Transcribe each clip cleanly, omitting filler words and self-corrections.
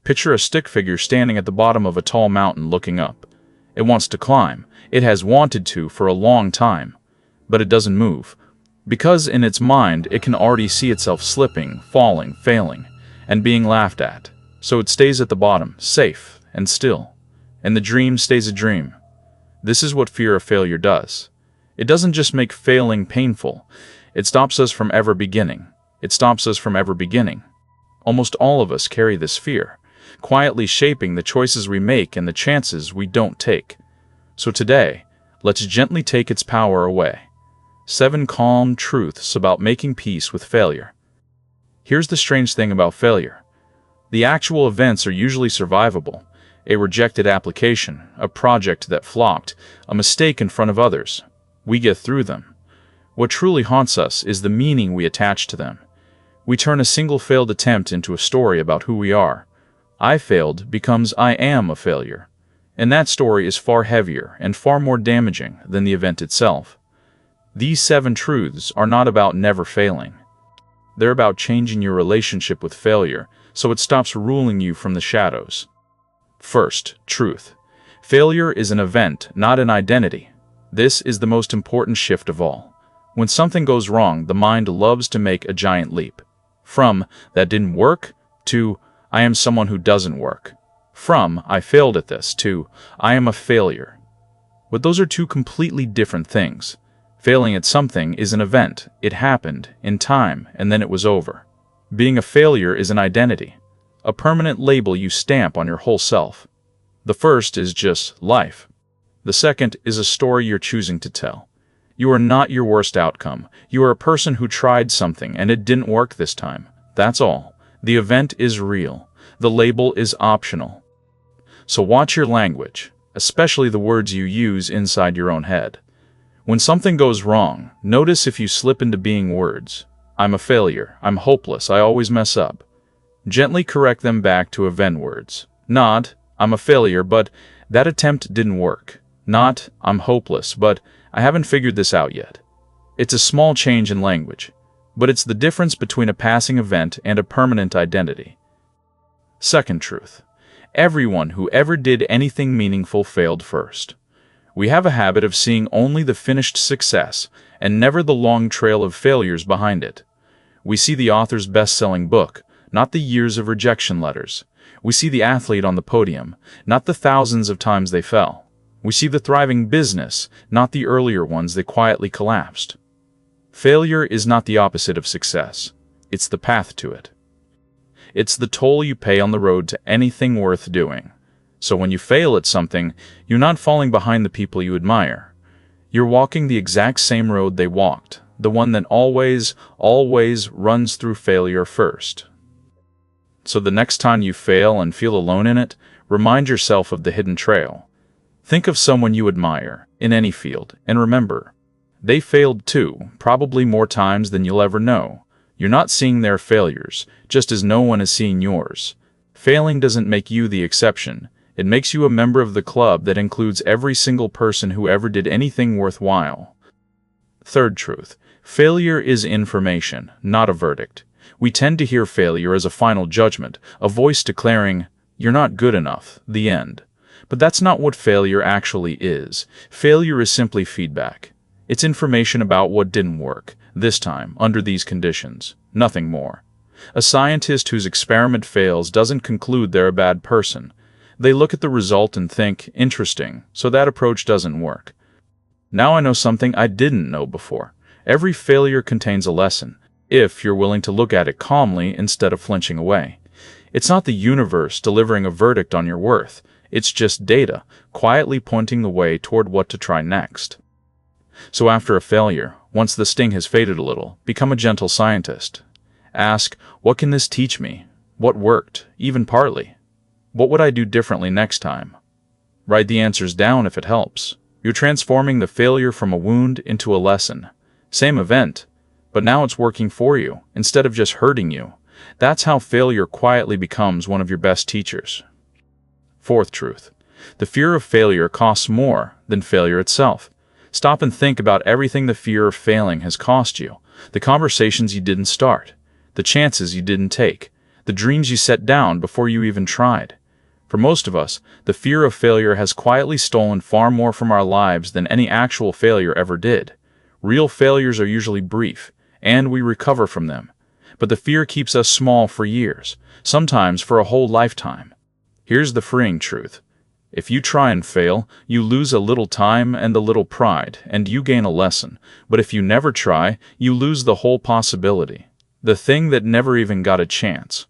Picture a stick figure standing at the bottom of a tall mountain looking up. It wants to climb. It has wanted to for a long time. But it doesn't move. Because in its mind, it can already see itself slipping, falling, failing, and being laughed at. So it stays at the bottom, safe and still. And the dream stays a dream. This is what fear of failure does. It doesn't just make failing painful. It stops us from ever beginning. It stops us from ever beginning. Almost all of us carry this fear, quietly shaping the choices we make and the chances we don't take. So today, let's gently take its power away. 7 calm truths about making peace with failure. Here's the strange thing about failure. The actual events are usually survivable. A rejected application, a project that flopped, a mistake in front of others. We get through them. What truly haunts us is the meaning we attach to them. We turn a single failed attempt into a story about who we are. I failed becomes I am a failure. And that story is far heavier and far more damaging than the event itself. These 7 truths are not about never failing. They're about changing your relationship with failure so it stops ruling you from the shadows. First, truth. Failure is an event, not an identity. This is the most important shift of all. When something goes wrong, the mind loves to make a giant leap. From, that didn't work, to, I am someone who doesn't work. From, I failed at this, to, I am a failure. But those are 2 completely different things. Failing at something is an event. It happened, in time, and then it was over. Being a failure is an identity, a permanent label you stamp on your whole self. The first is just life. The second is a story you're choosing to tell. You are not your worst outcome. You are a person who tried something and it didn't work this time. That's all. The event is real. The label is optional. So watch your language, especially the words you use inside your own head. When something goes wrong, notice if you slip into being words. I'm a failure. I'm hopeless. I always mess up. Gently correct them back to event words. Not, I'm a failure, but that attempt didn't work. Not, I'm hopeless, but I haven't figured this out yet. It's a small change in language, but it's the difference between a passing event and a permanent identity. Second truth. Everyone who ever did anything meaningful failed first. We have a habit of seeing only the finished success and never the long trail of failures behind it. We see the author's best-selling book, not the years of rejection letters. We see the athlete on the podium, not the thousands of times they fell. We see the thriving business, not the earlier ones that quietly collapsed. Failure is not the opposite of success. It's the path to it. It's the toll you pay on the road to anything worth doing. So when you fail at something, you're not falling behind the people you admire. You're walking the exact same road they walked, the one that always runs through failure first. So the next time you fail and feel alone in it, remind yourself of the hidden trail. Think of someone you admire, in any field, and remember, they failed too, probably more times than you'll ever know. You're not seeing their failures, just as no one is seeing yours. Failing doesn't make you the exception. It makes you a member of the club that includes every single person who ever did anything worthwhile. Third truth. Failure is information, not a verdict. We tend to hear failure as a final judgment, a voice declaring, "You're not good enough," the end. But that's not what failure actually is. Failure is simply feedback. It's information about what didn't work, this time, under these conditions. Nothing more. A scientist whose experiment fails doesn't conclude they're a bad person. They look at the result and think, interesting, so that approach doesn't work. Now I know something I didn't know before. Every failure contains a lesson, if you're willing to look at it calmly instead of flinching away. It's not the universe delivering a verdict on your worth. It's just data, quietly pointing the way toward what to try next. So after a failure, once the sting has faded a little, become a gentle scientist. Ask, what can this teach me? What worked, even partly? What would I do differently next time? Write the answers down if it helps. You're transforming the failure from a wound into a lesson. Same event, but now it's working for you, instead of just hurting you. That's how failure quietly becomes one of your best teachers. Fourth truth. The fear of failure costs more than failure itself. Stop and think about everything the fear of failing has cost you. The conversations you didn't start. The chances you didn't take. the dreams you set down before you even tried. For most of us, the fear of failure has quietly stolen far more from our lives than any actual failure ever did. Real failures are usually brief, and we recover from them. But the fear keeps us small for years, sometimes for a whole lifetime. Here's the freeing truth. If you try and fail, you lose a little time and a little pride, and you gain a lesson. But if you never try, you lose the whole possibility, the thing that never even got a chance.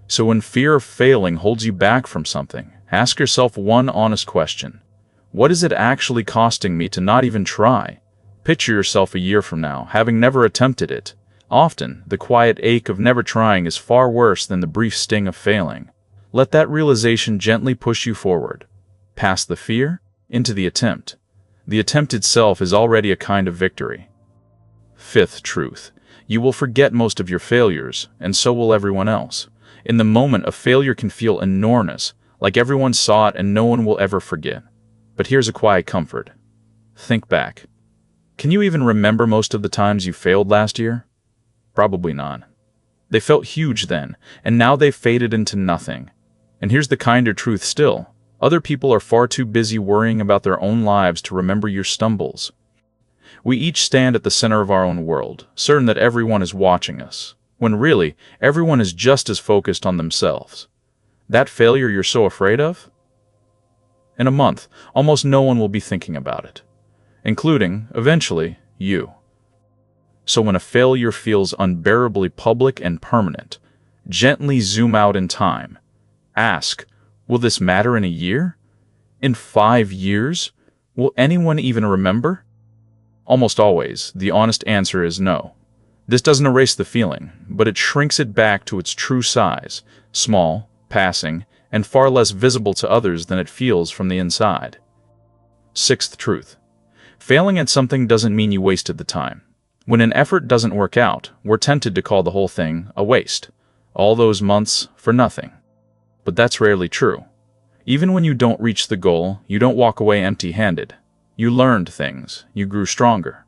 So when fear of failing holds you back from something, ask yourself one honest question. What is it actually costing me to not even try? Picture yourself a year from now, having never attempted it. Often, the quiet ache of never trying is far worse than the brief sting of failing. Let that realization gently push you forward, past the fear, into the attempt. The attempt itself is already a kind of victory. Fifth truth. You will forget most of your failures, and so will everyone else. In the moment, a failure can feel enormous, like everyone saw it and no one will ever forget. But here's a quiet comfort. Think back. Can you even remember most of the times you failed last year? Probably not. They felt huge then, and now they've faded into nothing. And here's the kinder truth still. Other people are far too busy worrying about their own lives to remember your stumbles. We each stand at the center of our own world, certain that everyone is watching us, when really, everyone is just as focused on themselves. That failure you're so afraid of? In a month, almost no one will be thinking about it, including, eventually, you. So when a failure feels unbearably public and permanent, gently zoom out in time. Ask, will this matter in a year? In 5 years? Will anyone even remember? Almost always, the honest answer is no. This doesn't erase the feeling, but it shrinks it back to its true size, small, passing, and far less visible to others than it feels from the inside. Sixth truth. Failing at something doesn't mean you wasted the time. When an effort doesn't work out, we're tempted to call the whole thing a waste. All those months for nothing. But that's rarely true. Even when you don't reach the goal, you don't walk away empty-handed. You learned things. You grew stronger.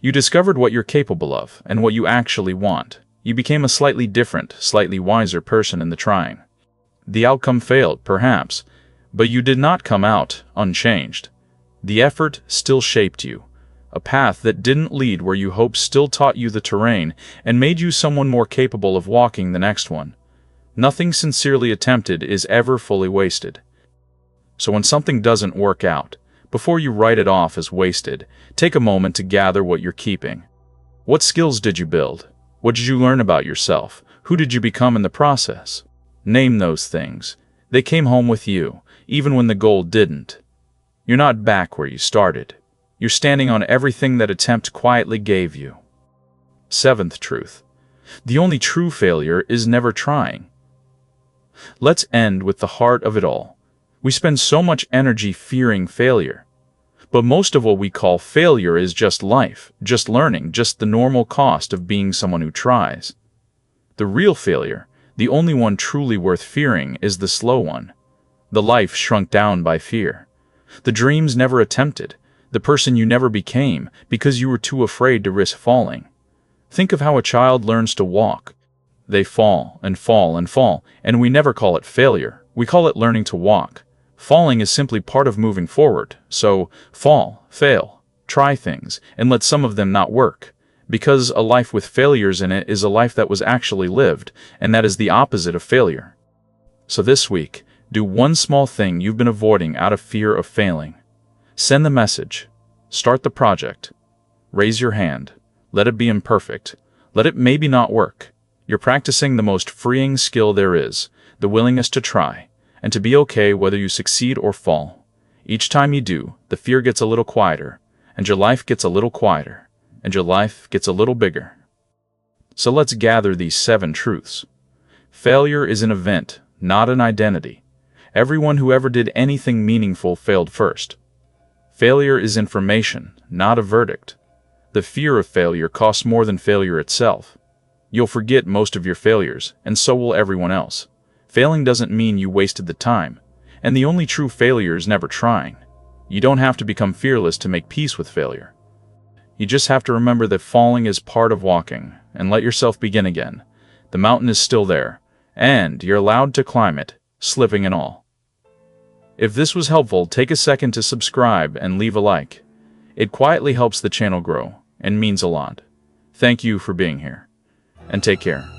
You discovered what you're capable of and what you actually want. You became a slightly different, slightly wiser person in the trying. The outcome failed, perhaps, but you did not come out unchanged. The effort still shaped you. A path that didn't lead where you hoped still taught you the terrain and made you someone more capable of walking the next one. Nothing sincerely attempted is ever fully wasted. So when something doesn't work out, before you write it off as wasted, take a moment to gather what you're keeping. What skills did you build? What did you learn about yourself? Who did you become in the process? Name those things. They came home with you, even when the goal didn't. You're not back where you started. You're standing on everything that attempt quietly gave you. Seventh truth. The only true failure is never trying. Let's end with the heart of it all. We spend so much energy fearing failure. But most of what we call failure is just life, just learning, just the normal cost of being someone who tries. The real failure, the only one truly worth fearing, is the slow one. The life shrunk down by fear. The dreams never attempted. The person you never became because you were too afraid to risk falling. Think of how a child learns to walk. They fall and fall and fall, and we never call it failure. We call it learning to walk. Falling is simply part of moving forward. So, fall, fail, try things, and let some of them not work. Because a life with failures in it is a life that was actually lived, and that is the opposite of failure. So this week, do one small thing you've been avoiding out of fear of failing. Send the message. Start the project. Raise your hand. Let it be imperfect. Let it maybe not work. You're practicing the most freeing skill there is, the willingness to try, and to be okay whether you succeed or fall. Each time you do, the fear gets a little quieter, and your life gets a little quieter, and your life gets a little bigger. So let's gather these 7 truths. Failure is an event, not an identity. Everyone who ever did anything meaningful failed first. Failure is information, not a verdict. The fear of failure costs more than failure itself. You'll forget most of your failures, and so will everyone else. Failing doesn't mean you wasted the time, and the only true failure is never trying. You don't have to become fearless to make peace with failure. You just have to remember that falling is part of walking, and let yourself begin again. The mountain is still there, and you're allowed to climb it, slipping and all. If this was helpful, take a second to subscribe and leave a like. It quietly helps the channel grow and means a lot. Thank you for being here, and take care.